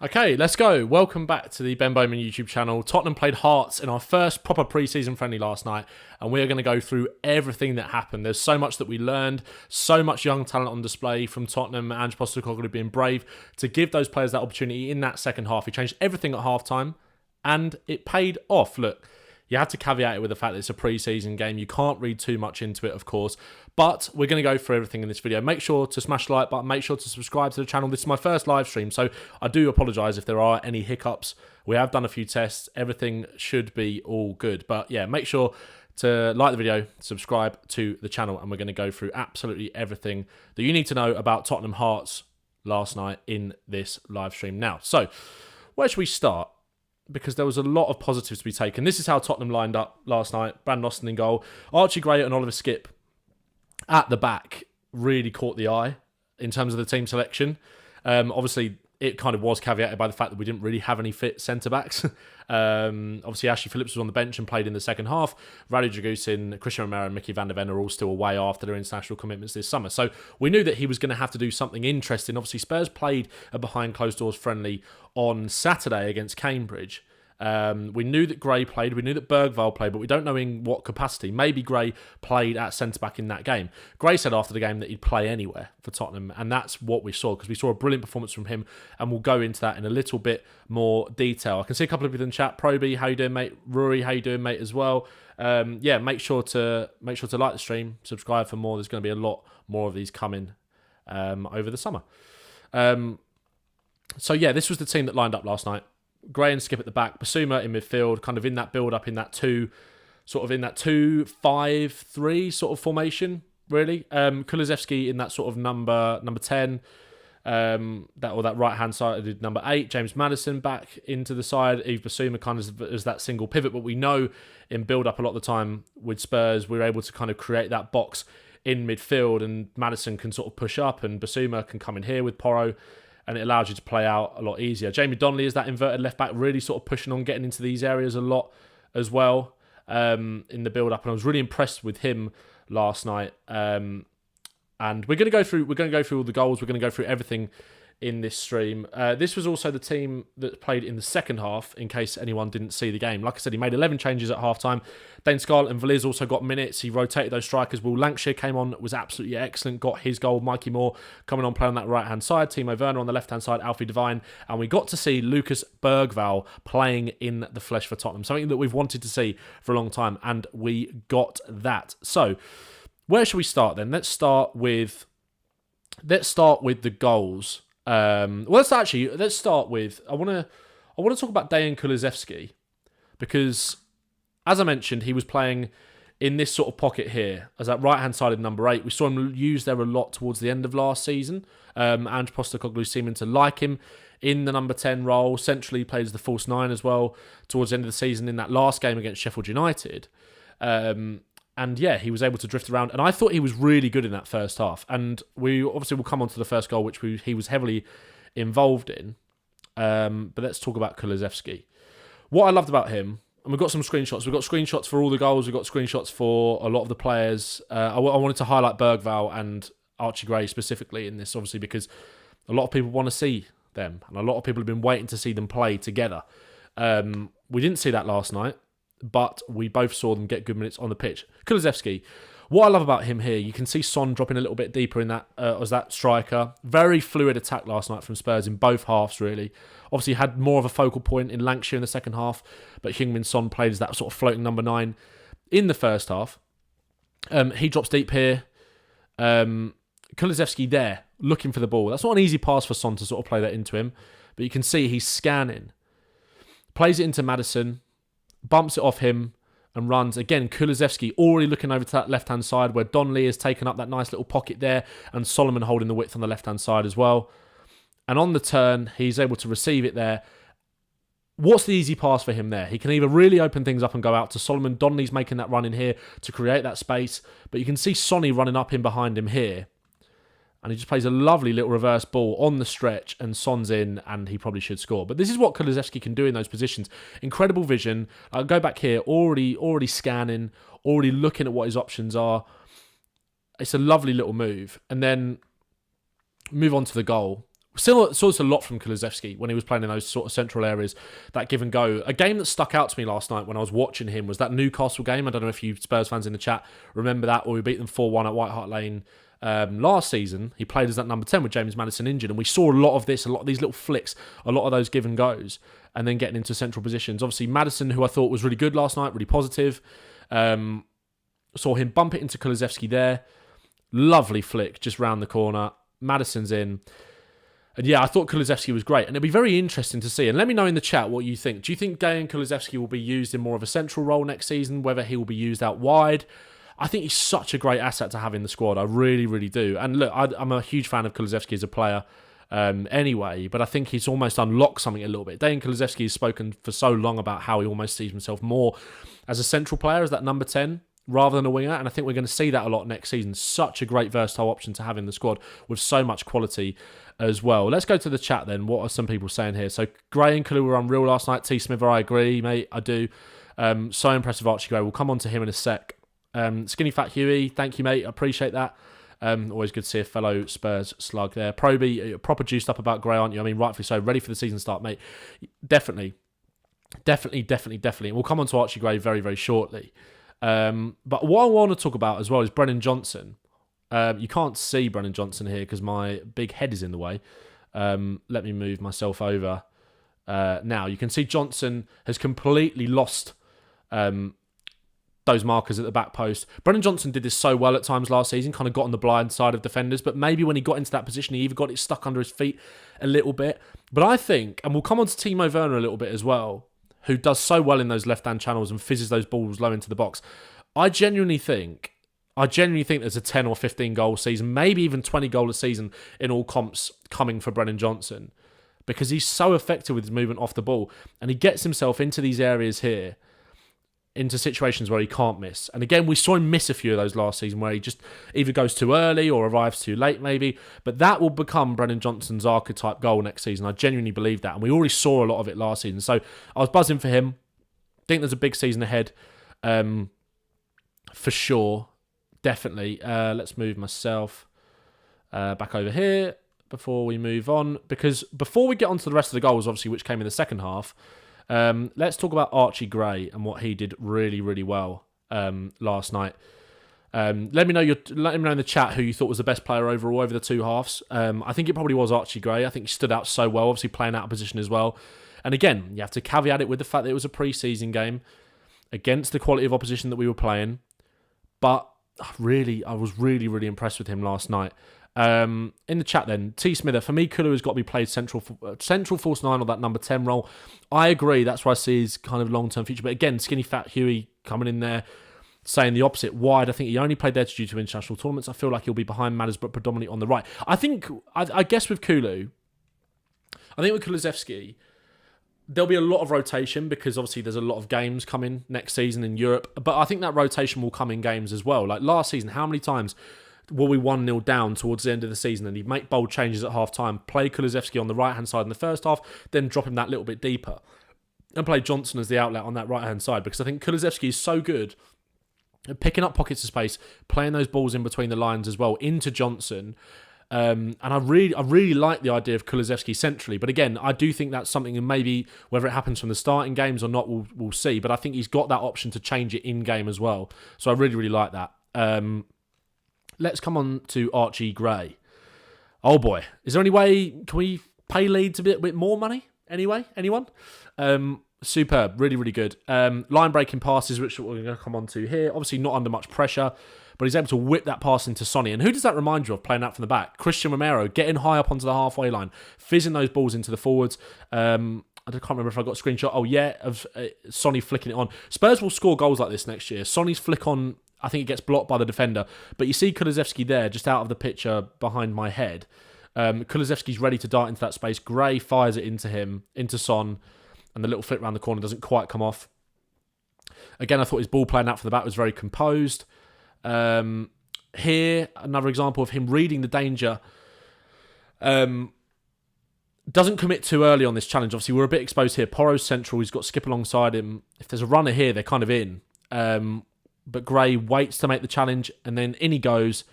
Okay, let's go. Welcome back to the Ben Bowman YouTube channel. Tottenham played Hearts in our first proper pre-season friendly last night, and we are going to go through everything that happened. There's so much that we learned, so much young talent on display from Tottenham. Ange Postecoglou being brave to give those players that opportunity in that second half. He changed everything at half-time, and it paid off. Look, you have to caveat it with the fact that it's a pre-season game. You can't read too much into it, of course. But we're going to go through everything in this video. Make sure to smash the like button. Make sure to subscribe to the channel. This is my first live stream, so I do apologise if there are any hiccups. We have done a few tests. Everything should be all good. But yeah, make sure to like the video, subscribe to the channel, and we're going to go through absolutely everything that you need to know about Tottenham Hearts last night in this live stream now. So, where should we start? Because there was a lot of positives to be taken. This is how Tottenham lined up last night. Brennan Johnson in goal. Archie Gray and Oliver Skipp at the back really caught the eye in terms of the team selection. Obviously, it kind of was caveated by the fact that we didn't really have any fit centre-backs. Obviously, Ashley Phillips was on the bench and played in the second half. Radu Dragusin, Christian Romero and Mickey van der Ven are all still away after their international commitments this summer. So we knew that he was going to have to do something interesting. Obviously, Spurs played a behind-closed-doors friendly on Saturday against Cambridge. We knew that Gray played, we knew that Bergvall played, but we don't know in what capacity. Maybe Gray played at centre-back in that game. Gray said after the game that he'd play anywhere for Tottenham, and that's what we saw, because we saw a brilliant performance from him, and we'll go into that in a little bit more detail. I can see a couple of people in the chat. Proby, how you doing, mate? Rory, how you doing, mate, as well? Yeah, make sure to like the stream, subscribe for more. There's going to be a lot more of these coming over the summer. So yeah, this was the team that lined up last night. Gray and Skipp at the back, Basuma in midfield, kind of in that build-up, in that 2-5-3 sort of formation, really. Kulusevski in that sort of number 10, that right-hand side, number 8. James Maddison back into the side. Yves Basuma kind of as that single pivot, but we know in build-up a lot of the time with Spurs, we're able to kind of create that box in midfield, and Maddison can sort of push up, and Basuma can come in here with Porro, and it allows you to play out a lot easier. Jamie Donnelly is that inverted left-back, really sort of pushing on, getting into these areas a lot as well in the build-up, and I was really impressed with him last night. And we're going to go through all the goals. We're going to go through everything in this stream. This was also the team that played in the second half, in case anyone didn't see the game. Like I said, he made 11 changes at half-time. Dane Scarlett and Valiz also got minutes. He rotated those strikers. Will Lancashire came on, was absolutely excellent, got his goal. Mikey Moore coming on, playing on that right-hand side. Timo Werner on the left-hand side, Alfie Devine. And we got to see Lucas Bergvall playing in the flesh for Tottenham, something that we've wanted to see for a long time, and we got that. So, where should we start then? Let's start with the goals. Let's start with, I want to talk about Dejan Kulusevski, because as I mentioned, he was playing in this sort of pocket here as that right-hand sided number 8. We saw him used there a lot towards the end of last season. Ange Postecoglou seeming to like him in the number 10 role. Centrally, he plays the false 9 as well towards the end of the season in that last game against Sheffield United. And yeah, he was able to drift around, and I thought he was really good in that first half. And we obviously will come on to the first goal, which he was heavily involved in. But let's talk about Kulusevski. What I loved about him, and we've got some screenshots. We've got screenshots for all the goals. We've got screenshots for a lot of the players. I wanted to highlight Bergvall and Archie Gray specifically in this, obviously, because a lot of people want to see them, and a lot of people have been waiting to see them play together. We didn't see that last night, but we both saw them get good minutes on the pitch. Kulusevski, what I love about him here, you can see Son dropping a little bit deeper in that as that striker. Very fluid attack last night from Spurs in both halves, really. Obviously had more of a focal point in Lancashire in the second half, but Heung-Min Son played as that sort of floating number 9 in the first half. He drops deep here. Kulusevski there, looking for the ball. That's not an easy pass for Son to sort of play that into him, but you can see he's scanning. Plays it into Maddison, bumps it off him, and runs. Again, Kulusevski already looking over to that left-hand side where Donnelly has taken up that nice little pocket there, and Solomon holding the width on the left-hand side as well. And on the turn, he's able to receive it there. What's the easy pass for him there? He can either really open things up and go out to Solomon. Donnelly's making that run in here to create that space, but you can see Sonny running up in behind him here. And he just plays a lovely little reverse ball on the stretch, and Son's in, and he probably should score. But this is what Kulusevski can do in those positions. Incredible vision. I'll go back here, already scanning, already looking at what his options are. It's a lovely little move. And then move on to the goal. Still saw this a lot from Kulusevski when he was playing in those sort of central areas, that give and go. A game that stuck out to me last night when I was watching him was that Newcastle game. I don't know if you Spurs fans in the chat remember that, or we beat them 4-1 at White Hart Lane last season. He played as that number 10 with James Maddison injured, and we saw a lot of this, a lot of these little flicks, a lot of those give and goes, and then getting into central positions. Obviously, Maddison, who I thought was really good last night, really positive. Saw him bump it into Kulusevski there. Lovely flick just round the corner. Maddison's in. And yeah, I thought Kulusevski was great. And it'll be very interesting to see. And let me know in the chat what you think. Do you think Dejan Kulusevski will be used in more of a central role next season? Whether he will be used out wide? I think he's such a great asset to have in the squad. I really, really do. And look, I'm a huge fan of Kulusevski as a player anyway. But I think he's almost unlocked something a little bit. Dejan Kulusevski has spoken for so long about how he almost sees himself more as a central player, as that number 10. Rather than a winger, and I think we're going to see that a lot next season. Such a great versatile option to have in the squad with so much quality as well. Let's go to the chat then. What are some people saying here? So Gray and Kalu were unreal last night. T. Smither, I agree, mate. I do. So impressive, Archie Gray. We'll come on to him in a sec. Skinny Fat Huey, thank you, mate. I appreciate that. Always good to see a fellow Spurs slug there. Proby, proper juiced up about Gray, aren't you? I mean, rightfully so. Ready for the season start, mate. Definitely. We'll come on to Archie Gray very, very shortly. But what I want to talk about as well is Brennan Johnson. You can't see Brennan Johnson here because my big head is in the way. Let me move myself over. Now you can see Johnson has completely lost those markers at the back post. Brennan Johnson did this so well at times last season, kind of got on the blind side of defenders, but maybe when he got into that position, he either got it stuck under his feet a little bit. But I think, and we'll come on to Timo Werner a little bit as well, who does so well in those left-hand channels and fizzes those balls low into the box. I genuinely think there's a 10 or 15 goal season, maybe even 20 goal a season in all comps coming for Brennan Johnson, because he's so effective with his movement off the ball, and he gets himself into these areas here, into situations where he can't miss. And again, we saw him miss a few of those last season where he just either goes too early or arrives too late maybe. But that will become Brennan Johnson's archetype goal next season. I genuinely believe that. And we already saw a lot of it last season. So I was buzzing for him. Think there's a big season ahead. For sure. Definitely. Let's move myself back over here before we move on. Because before we get on to the rest of the goals, obviously, which came in the second half, let's talk about Archie Gray and what he did really, really well last night. Let me know in the chat who you thought was the best player overall over the two halves. I think it probably was Archie Gray. I think he stood out so well, obviously playing out of position as well. And again, you have to caveat it with the fact that it was a pre-season game against the quality of opposition that we were playing. But really, I was really, really impressed with him last night. In the chat then, T. Smither, for me, Kulu has got to be played central false 9 or that number 10 role. I agree, that's where I see his kind of long-term future. But again, Skinny Fat Huey coming in there, saying the opposite. Wide, I think he only played there due to international tournaments. I feel like he'll be behind Madders, but predominantly on the right. I guess with Kulu, I think with Kulusevski, there'll be a lot of rotation because obviously there's a lot of games coming next season in Europe. But I think that rotation will come in games as well. Like last season, how many times were we 1-0 down towards the end of the season and he'd make bold changes at half-time, play Kulusevski on the right-hand side in the first half, then drop him that little bit deeper and play Johnson as the outlet on that right-hand side, because I think Kulusevski is so good at picking up pockets of space, playing those balls in between the lines as well into Johnson. And I really like the idea of Kulusevski centrally. But again, I do think that's something, and maybe whether it happens from the starting games or not, we'll see. But I think he's got that option to change it in-game as well. So I really, really like that. Let's come on to Archie Gray. Oh boy. Is there any way, can we pay Leeds a bit more money? Anyway, anyone? Superb. Really, really good. Line-breaking passes, which we're going to come on to here. Obviously not under much pressure, but he's able to whip that pass into Sonny. And who does that remind you of playing out from the back? Christian Romero, getting high up onto the halfway line, fizzing those balls into the forwards. I can't remember if I got a screenshot. Oh, yeah, of Sonny flicking it on. Spurs will score goals like this next year. Sonny's flick on, I think it gets blocked by the defender. But you see Kulusevski there, just out of the picture behind my head. Kulusevski's ready to dart into that space. Gray fires it into him, into Son, and the little flick around the corner doesn't quite come off. Again, I thought his ball playing out from the back was very composed. Here, another example of him reading the danger. Doesn't commit too early on this challenge. Obviously, we're a bit exposed here. Porro's central. He's got Skip alongside him. If there's a runner here, they're kind of in. But Gray waits to make the challenge, and then in he goes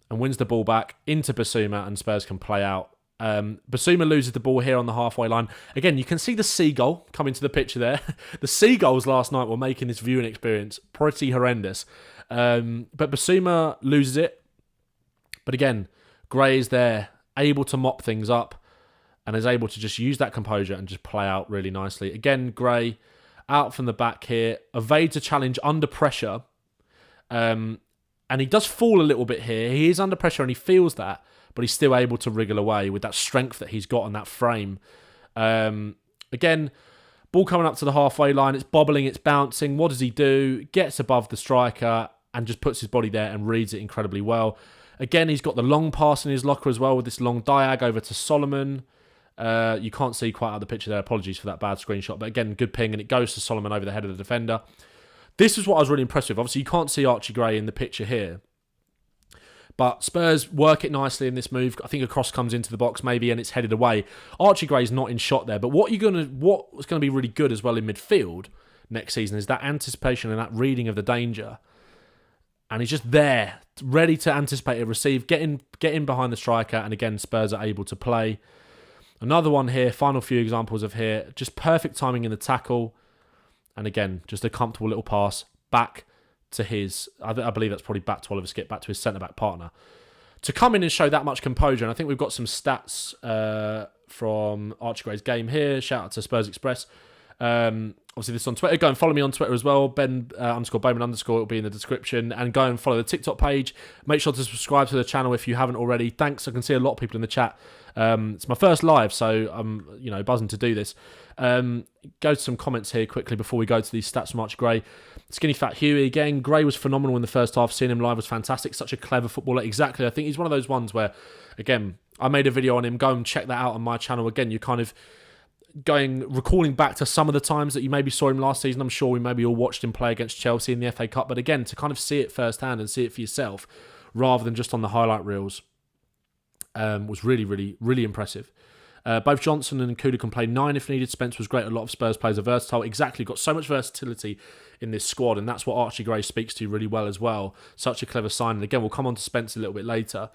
and wins the ball back into Basuma, and Spurs can play out Basuma loses the ball here on the halfway line. Again, you can see the seagull coming to the picture there. The seagulls last night were making this viewing experience pretty horrendous. But Basuma loses it. But again, Gray is there, able to mop things up, and is able to just use that composure and just play out really nicely. Again, Gray out from the back here, evades a challenge under pressure. And he does fall a little bit here. He is under pressure and he feels that, but he's still able to wriggle away with that strength that he's got on that frame. Again, ball coming up to the halfway line. It's bobbling, it's bouncing. What does he do? Gets above the striker and just puts his body there and reads it incredibly well. Again, he's got the long pass in his locker as well with this long diag over to Solomon. You can't see quite out of the picture there. Apologies for that bad screenshot. But again, good ping, and it goes to Solomon over the head of the defender. This is what I was really impressed with. Obviously, you can't see Archie Gray in the picture here. But Spurs work it nicely in this move. I think a cross comes into the box maybe and it's headed away. Archie Gray's not in shot there. But what's going to be really good as well in midfield next season is that anticipation and that reading of the danger. And he's just there, ready to anticipate a receive, get in behind the striker, and again, Spurs are able to play. Another one here, final few examples of here, just perfect timing in the tackle. And again, just a comfortable little pass back to his, I believe that's probably back to Oliver Skip, back to his centre-back partner. To come in and show that much composure, and I think we've got some stats from Archie Gray's game here. Shout out to Spurs Express. Obviously, this is on Twitter. Go and follow me on Twitter as well. Ben _Bowman _ it'll be in the description. And go and follow the TikTok page. Make sure to subscribe to the channel if you haven't already. Thanks. I can see a lot of people in the chat. It's my first live, so I'm buzzing to do this. Go to some comments here quickly before we go to these stats from Archie Gray. Skinny Fat Huey again. Gray was phenomenal in the first half. Seeing him live was fantastic. Such a clever footballer. Exactly. I think he's one of those ones where, again, I made a video on him. Go and check that out on my channel. Again, you kind of recalling back to some of the times that you maybe saw him last season. I'm sure we maybe all watched him play against Chelsea in the FA Cup. But again, to kind of see it firsthand and see it for yourself rather than just on the highlight reels was really, really, really impressive. Both Johnson and Kuda can play 9 if needed. Spence was great. A lot of Spurs players are versatile. Exactly. Got so much versatility in this squad, and that's what Archie Gray speaks to really well as well. Such a clever sign. And again, we'll come on to Spence a little bit later.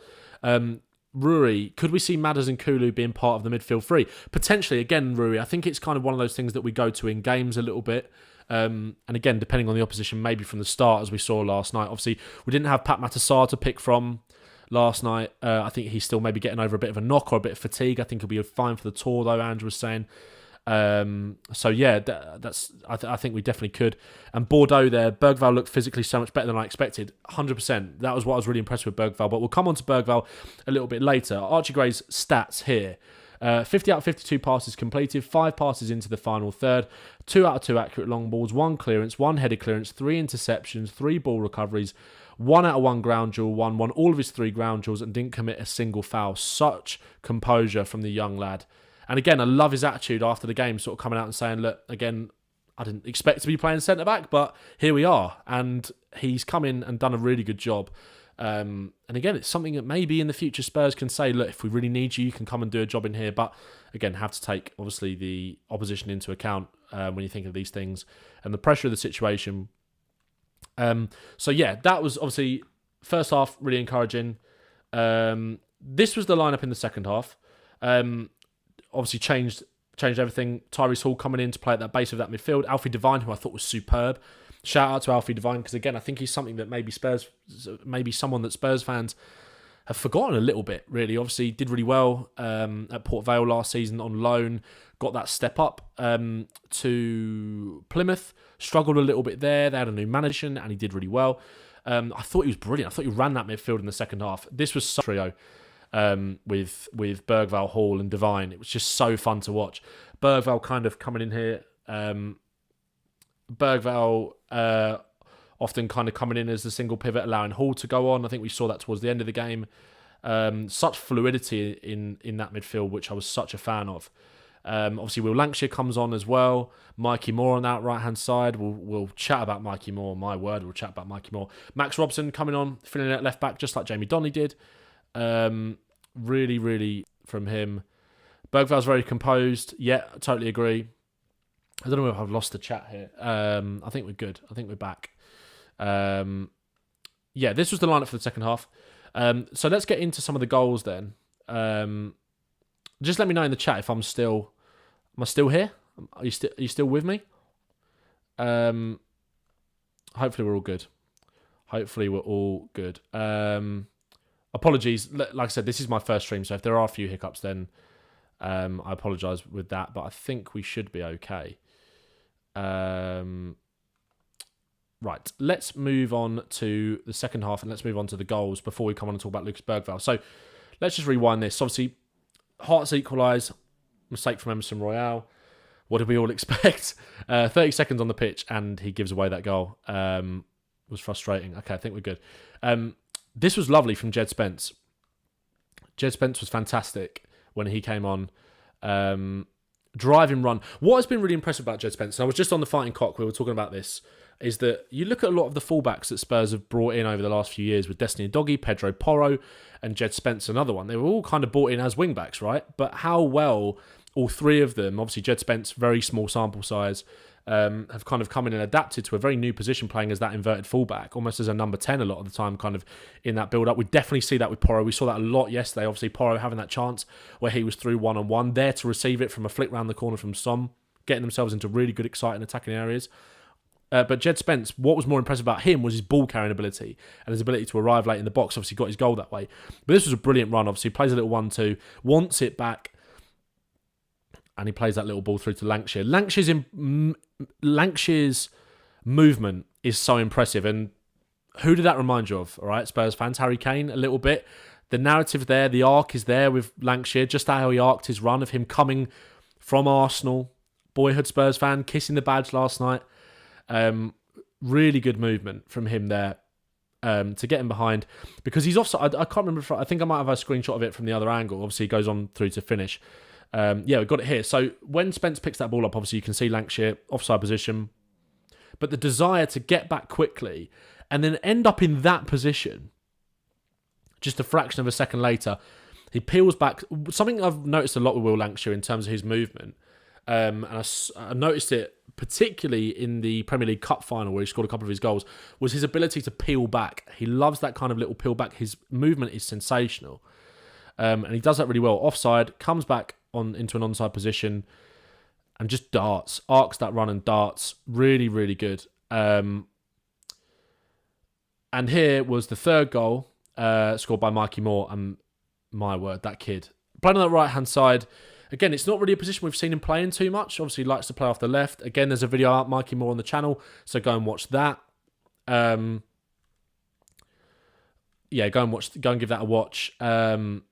Rui, could we see Madders and Kulu being part of the midfield three? Potentially, again, Rui, I think it's kind of one of those things that we go to in games a little bit. And again, depending on the opposition, maybe from the start, as we saw last night. Obviously, we didn't have Pat Matassar to pick from last night. I think he's still maybe getting over a bit of a knock or a bit of fatigue. I think he'll be fine for the tour, though, Andrew was saying. So yeah, I think we definitely could. And Bordeaux there, Bergvall looked physically so much better than I expected. 100%. That was what I was really impressed with Bergvall. But we'll come on to Bergvall a little bit later. Archie Gray's stats here. 50 out of 52 passes completed, 5 passes into the final third, 2 out of 2 accurate long balls, 1 clearance, 1 headed clearance, 3 interceptions, 3 ball recoveries, 1 out of 1 ground duel, won all of his 3 ground duels and didn't commit a single foul. Such composure from the young lad. And again, I love his attitude after the game, sort of coming out and saying, look, again, I didn't expect to be playing centre-back, but here we are. And he's come in and done a really good job. And again, it's something that maybe in the future Spurs can say, look, if we really need you, you can come and do a job in here. But again, have to take, obviously, the opposition into account when you think of these things and the pressure of the situation. So yeah, that was obviously first half, really encouraging. This was the lineup in the second half. Obviously changed everything. Tyrese Hall coming in to play at that base of that midfield. Alfie Devine, who I thought was superb. Shout out to Alfie Devine, because again, I think he's something that maybe someone that Spurs fans have forgotten a little bit, really. Obviously, did really well at Port Vale last season on loan. Got that step up to Plymouth. Struggled a little bit there. They had a new manager, and he did really well. I thought he was brilliant. I thought he ran that midfield in the second half. This was such a trio. With Bergvall, Hall and Devine. It was just so fun to watch. Bergvall kind of coming in here. Bergvall often kind of coming in as the single pivot, allowing Hall to go on. I think we saw that towards the end of the game. Such fluidity in that midfield, which I was such a fan of. Obviously, Will Lancashire comes on as well. Mikey Moore on that right-hand side. We'll chat about Mikey Moore. My word, we'll chat about Mikey Moore. Max Robson coming on, filling in at left-back, just like Jamie Donnelly did. Really, really from him. Bergvall's very composed. Yeah, I totally agree. I don't know if I've lost the chat here. I think we're good. I think we're back. Yeah, this was the lineup for the second half. So let's get into some of the goals then. Just let me know in the chat if am I still here? Are you still with me? Hopefully we're all good. Apologies. Like I said, this is my first stream, so if there are a few hiccups, then I apologise with that, but I think we should be okay. Right, let's move on to the second half, and let's move on to the goals before we come on and talk about Lucas Bergvall. So let's just rewind this. Obviously, Hearts equalise, mistake from Emerson Royale. What did we all expect? 30 seconds on the pitch, and he gives away that goal. Was frustrating. Okay, I think we're good. This was lovely from Jed Spence. Jed Spence was fantastic when he came on. Driving run. What has been really impressive about Jed Spence, and I was just on the Fighting Cock, we were talking about this, is that you look at a lot of the fullbacks that Spurs have brought in over the last few years with Destiny Doggy, Pedro Porro, and Jed Spence, another one. They were all kind of brought in as wing-backs, right? But how well all three of them, obviously Jed Spence, very small sample size, have kind of come in and adapted to a very new position, playing as that inverted fullback, almost as a number 10 a lot of the time, kind of in that build-up. We definitely see that with Porro. We saw that a lot yesterday. Obviously, Porro having that chance where he was through one-on-one, there to receive it from a flick round the corner from Som, getting themselves into really good, exciting attacking areas. But Jed Spence, what was more impressive about him was his ball-carrying ability and his ability to arrive late in the box. Obviously, got his goal that way. But this was a brilliant run. Obviously, he plays a little 1-2, wants it back, and he plays that little ball through to Lancashire. Lancashire's movement is so impressive. And who did that remind you of? All right, Spurs fans, Harry Kane, a little bit. The narrative there, the arc is there with Lancashire, just how he arced his run of him coming from Arsenal. Boyhood Spurs fan, kissing the badge last night. Really good movement from him there to get him behind, because he's offside. I can't remember. I think I might have a screenshot of it from the other angle. Obviously, he goes on through to finish. Yeah, we've got it here. So when Spence picks that ball up, obviously you can see Lancashire offside position, but the desire to get back quickly and then end up in that position just a fraction of a second later, he peels back. Something I've noticed a lot with Will Lancashire in terms of his movement, and I noticed it particularly in the Premier League Cup final where he scored a couple of his goals, was his ability to peel back. He loves that kind of little peel back. His movement is sensational. And he does that really well. Offside, comes back into an onside position and just arcs that run and darts. Really, really good. And here was the third goal scored by Mikey Moore. And my word, that kid. Playing on that right-hand side. Again, it's not really a position we've seen him playing too much. Obviously, he likes to play off the left. Again, there's a video out, Mikey Moore on the channel, so go and watch that. Yeah, go and give that a watch. And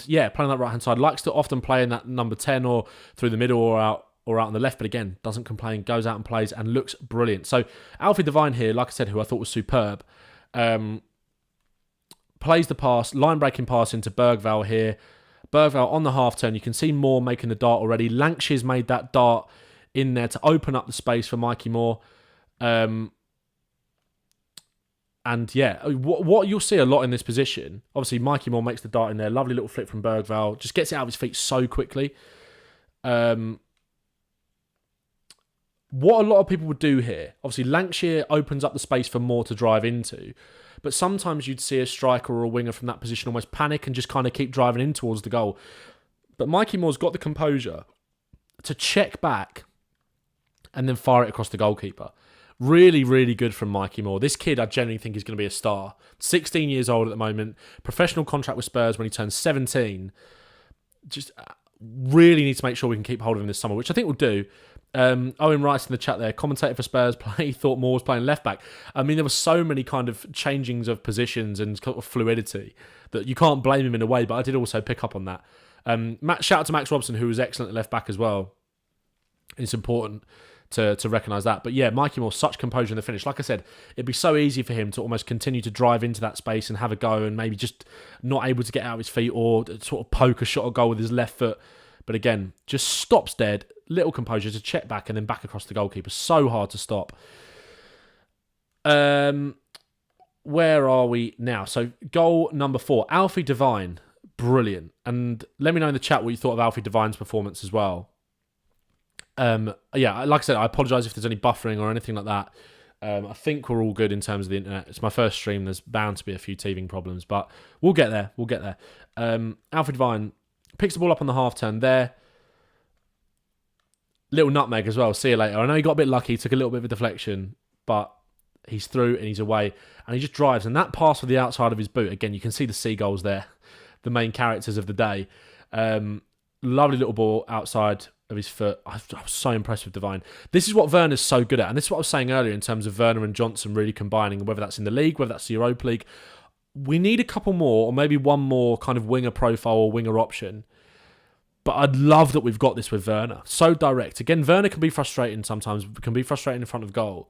yeah, playing on that right-hand side, likes to often play in that number 10 or through the middle or out on the left, but again, doesn't complain, goes out and plays and looks brilliant. So Alfie Devine here, like I said, who I thought was superb, plays the pass, line-breaking pass into Bergvall here. Bergvall on the half-turn, you can see Moore making the dart already. Lancashire's made that dart in there to open up the space for Mikey Moore. And yeah, what you'll see a lot in this position, obviously Mikey Moore makes the dart in there, lovely little flick from Bergvall, just gets it out of his feet so quickly. What a lot of people would do here, obviously Lancashire opens up the space for Moore to drive into, but sometimes you'd see a striker or a winger from that position almost panic and just kind of keep driving in towards the goal. But Mikey Moore's got the composure to check back and then fire it across the goalkeeper. Really, really good from Mikey Moore. This kid, I genuinely think, is going to be a star. 16 years old at the moment. Professional contract with Spurs when he turns 17. Just really need to make sure we can keep hold of him this summer, which I think we'll do. Owen writes in the chat there, commentator for Spurs play, thought Moore was playing left back. I mean, there were so many kind of changings of positions and kind of fluidity that you can't blame him in a way, but I did also pick up on that. Shout out to Max Robson, who was excellent at left back as well. It's important to recognise that. But yeah, Mikey Moore, such composure in the finish. Like I said, it'd be so easy for him to almost continue to drive into that space and have a go and maybe just not able to get out of his feet or sort of poke a shot or goal with his left foot. But again, just stops dead, little composure to check back and then back across the goalkeeper. So hard to stop. Where are we now? So goal number 4, Alfie Devine. Brilliant. And let me know in the chat what you thought of Alfie Devine's performance as well. Yeah, like I said, I apologise if there's any buffering or anything like that. I think we're all good in terms of the internet. It's my first stream. There's bound to be a few teething problems, but we'll get there. Alfie Devine Picks the ball up on the half turn there. Little nutmeg as well. See you later. I know he got a bit lucky. He took a little bit of a deflection, but he's through and he's away. And he just drives. And that pass with the outside of his boot, again, you can see the seagulls there. The main characters of the day. Lovely little ball outside of his foot. I was so impressed with Devine. This is what Werner's so good at. And this is what I was saying earlier in terms of Werner and Johnson really combining, whether that's in the league, whether that's the Europa League. We need a couple more, or maybe one more kind of winger profile or winger option. But I'd love that we've got this with Werner. So direct. Again, Werner can be frustrating sometimes, can be frustrating in front of goal.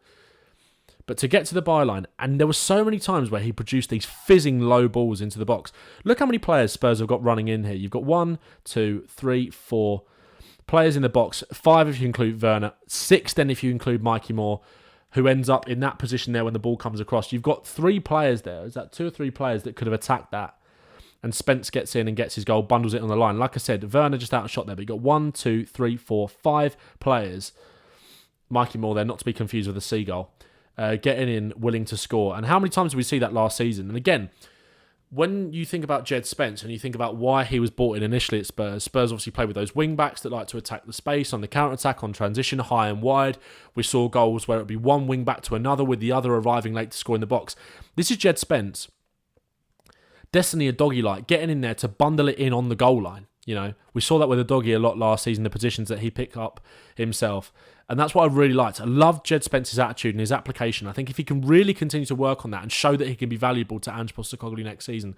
But to get to the byline, and there were so many times where he produced these fizzing low balls into the box. Look how many players Spurs have got running in here. You've got 1, 2, 3, 4 players in the box. 5 if you include Werner. 6 then if you include Mikey Moore, who ends up in that position there when the ball comes across. You've got 3 players there. Is that 2 or 3 players that could have attacked that? And Spence gets in and gets his goal, bundles it on the line. Like I said, Werner just outshot there, but you've got 1, 2, 3, 4, 5 players. Mikey Moore there, not to be confused with a seagull. Getting in, willing to score. And how many times did we see that last season? And again, when you think about Jed Spence and you think about why he was brought in initially at Spurs, Spurs obviously play with those wing-backs that like to attack the space on the counter-attack, on transition, high and wide. We saw goals where it would be one wing-back to another with the other arriving late to score in the box. This is Jed Spence. Destiny a doggy-like, getting in there to bundle it in on the goal line. You know, we saw that with a doggy a lot last season, the positions that he picked up himself. And that's what I really liked. I loved Jed Spence's attitude and his application. I think if he can really continue to work on that and show that he can be valuable to Ange Postecoglou next season,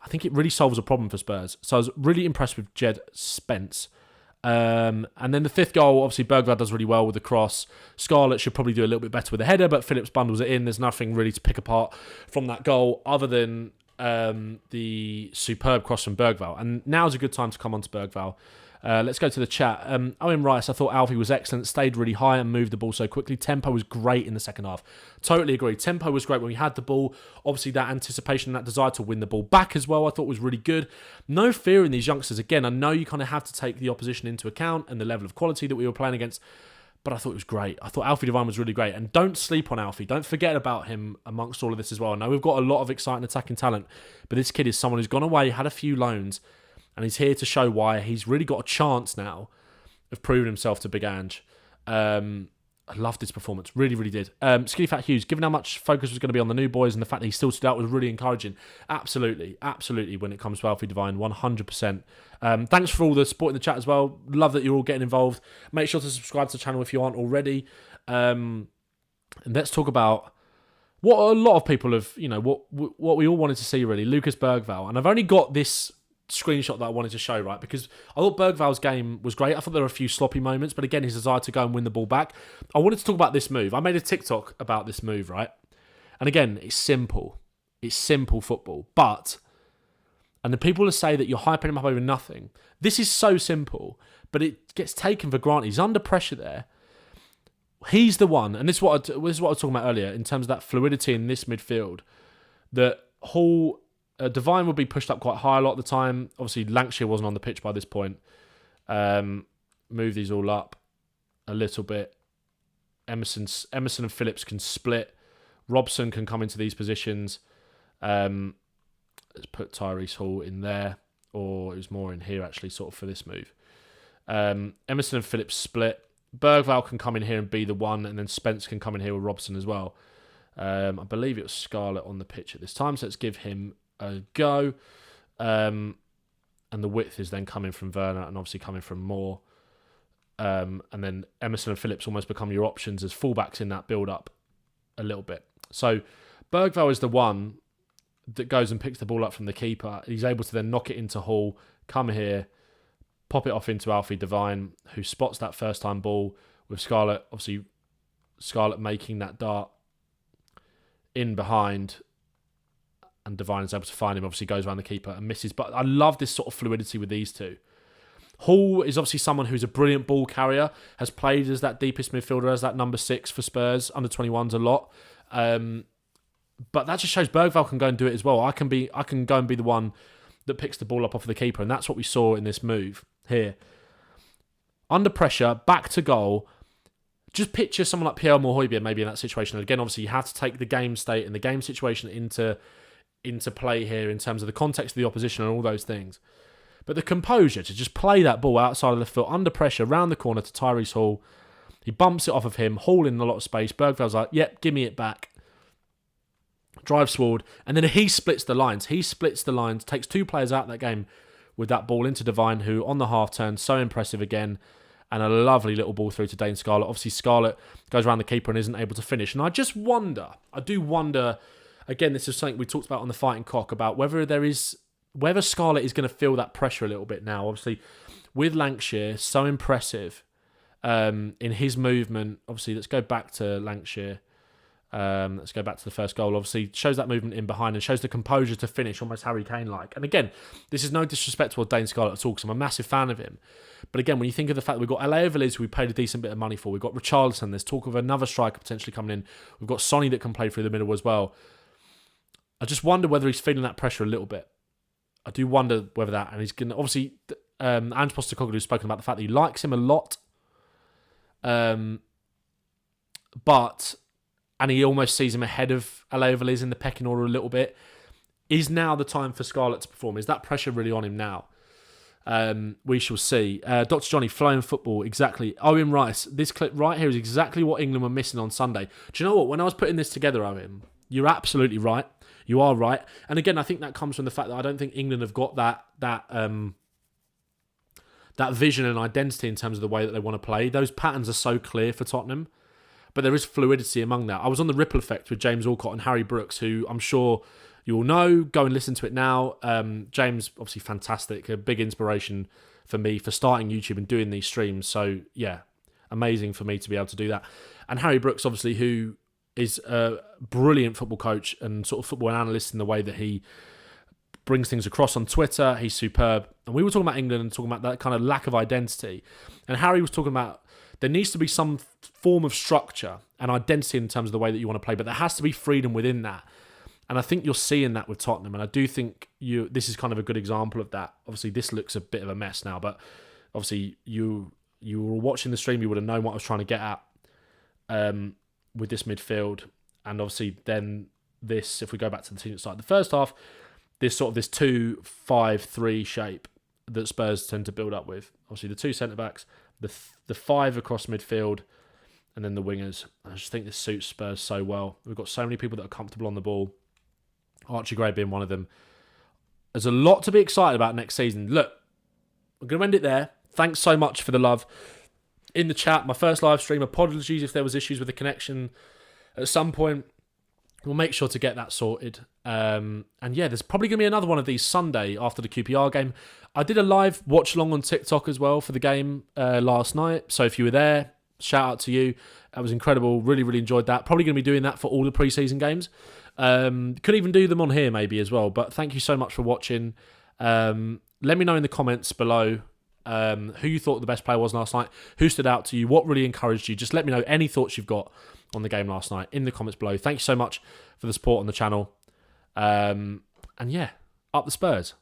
I think it really solves a problem for Spurs. So I was really impressed with Jed Spence. And then the 5th goal, obviously Bergvall does really well with the cross. Scarlett should probably do a little bit better with the header, but Phillips bundles it in. There's nothing really to pick apart from that goal other than the superb cross from Bergvall. And now's a good time to come on to Bergvall. Let's go to the chat. Owen Rice, I thought Alfie was excellent, stayed really high and moved the ball so quickly. Tempo was great in the second half. Totally agree. Tempo was great when we had the ball. Obviously, that anticipation, that desire to win the ball back as well, I thought was really good. No fear in these youngsters. Again, I know you kind of have to take the opposition into account and the level of quality that we were playing against, but I thought it was great. I thought Alfie Devine was really great. And don't sleep on Alfie. Don't forget about him amongst all of this as well. I know we've got a lot of exciting attacking talent, but this kid is someone who's gone away, had a few loans, and he's here to show why he's really got a chance now of proving himself to Big Ange. I loved his performance. Really, really did. Skinny Fat Hughes, given how much focus was going to be on the new boys and the fact that he still stood out was really encouraging. Absolutely. Absolutely when it comes to Alfie Devine. 100%. Thanks for all the support in the chat as well. Love that you're all getting involved. Make sure to subscribe to the channel if you aren't already. And let's talk about what a lot of people have, you know, what we all wanted to see really. Lucas Bergvall. And I've only got this screenshot that I wanted to show, right? Because I thought Bergvall's game was great. I thought there were a few sloppy moments, but again, his desire to go and win the ball back. I wanted to talk about this move. I made a TikTok about this move, right? And again, it's simple. It's simple football. But, and the people who say that you're hyping him up over nothing, this is so simple, but it gets taken for granted. He's under pressure there. He's the one, and this is what I was talking about earlier, in terms of that fluidity in this midfield, that Hall... Devine would be pushed up quite high a lot of the time. Obviously, Lancashire wasn't on the pitch by this point. Move these all up a little bit. Emerson and Phillips can split. Robson can come into these positions. Let's put Tyrese Hall in there. Or it was more in here, actually, sort of for this move. Emerson and Phillips split. Bergvall can come in here and be the one. And then Spence can come in here with Robson as well. I believe it was Scarlett on the pitch at this time. So let's give him a go. And the width is then coming from Werner and obviously coming from Moore. And then Emerson and Phillips almost become your options as fullbacks in that build-up a little bit. So Bergvall is the one that goes and picks the ball up from the keeper. He's able to then knock it into Hall, come here, pop it off into Alfie Devine, who spots that first-time ball with Scarlett. Obviously, Scarlett making that dart in behind, and Devine is able to find him, obviously goes around the keeper and misses. But I love this sort of fluidity with these two. Hall is obviously someone who's a brilliant ball carrier, has played as that deepest midfielder, as that number 6 for Spurs, under 21s a lot. But that just shows Bergvall can go and do it as well. I can go and be the one that picks the ball up off of the keeper, and that's what we saw in this move here. Under pressure, back to goal. Just picture someone like Pierre Mohoybier maybe in that situation. And again, obviously, you have to take the game state and the game situation into play here in terms of the context of the opposition and all those things. But the composure to just play that ball outside of the foot, under pressure, round the corner to Tyrese Hall. He bumps it off of him, Hall in a lot of space. Bergvall's like, yep, give me it back. Drives forward, and then he splits the lines. Takes 2 players out of that game with that ball into Devine, who on the half turn, so impressive again. And a lovely little ball through to Dane Scarlett. Obviously, Scarlett goes around the keeper and isn't able to finish. And I do wonder, again, this is something we talked about on the Fighting Cock, about whether Scarlett is going to feel that pressure a little bit now. Obviously, with Lancashire, so impressive in his movement. Obviously, let's go back to Lancashire. Let's go back to the first goal. Obviously, shows that movement in behind and shows the composure to finish, almost Harry Kane-like. And again, this is no disrespect toward Dane Scarlett at all, because I'm a massive fan of him. But again, when you think of the fact that we've got Alea Veliz, who we paid a decent bit of money for, we've got Richarlison, there's talk of another striker potentially coming in, we've got Sonny that can play through the middle as well. I just wonder whether he's feeling that pressure a little bit. I do wonder whether that, and he's going to, obviously, Ange Postecoglou has spoken about the fact that he likes him a lot, and he almost sees him ahead of Alea Veliz in the pecking order a little bit. Is now the time for Scarlett to perform? Is that pressure really on him now? We shall see. Dr. Johnny, flowing football, exactly. Owen Rice, this clip right here is exactly what England were missing on Sunday. Do you know what? When I was putting this together, Owen, you're absolutely right. You are right. And again, I think that comes from the fact that I don't think England have got that vision and identity in terms of the way that they want to play. Those patterns are so clear for Tottenham. But there is fluidity among that. I was on the Ripple Effect with James Alcott and Harry Brooks, who I'm sure you all know. Go and listen to it now. James, obviously fantastic. A big inspiration for me for starting YouTube and doing these streams. So, yeah, amazing for me to be able to do that. And Harry Brooks, obviously, who is a brilliant football coach and sort of football analyst in the way that he brings things across on Twitter. He's superb. And we were talking about England and talking about that kind of lack of identity. And Harry was talking about there needs to be some form of structure and identity in terms of the way that you want to play, but there has to be freedom within that. And I think you're seeing that with Tottenham, and I do think this is kind of a good example of that. Obviously, this looks a bit of a mess now, but obviously you were watching the stream, you would have known what I was trying to get at with this midfield. And obviously then this, if we go back to the team that started the first half, this 2-5-3 shape that Spurs tend to build up with. Obviously the 2 centre-backs, the 5 across midfield, and then the wingers. I just think this suits Spurs so well. We've got so many people that are comfortable on the ball. Archie Gray being one of them. There's a lot to be excited about next season. Look, I'm going to end it there. Thanks so much for the love in the chat. My first live stream. Apologies if there was issues with the connection at some point. We'll make sure to get that sorted. And yeah, there's probably going to be another one of these Sunday after the QPR game. I did a live watch along on TikTok as well for the game last night. So if you were there, shout out to you. That was incredible. Really, really enjoyed that. Probably going to be doing that for all the pre-season games. Could even do them on here maybe as well. But thank you so much for watching. Let me know in the comments below who you thought the best player was last night. Who stood out to you? What really encouraged you? Just let me know any thoughts you've got on the game last night in the comments below. Thank you so much for the support on the channel. And yeah, up the Spurs.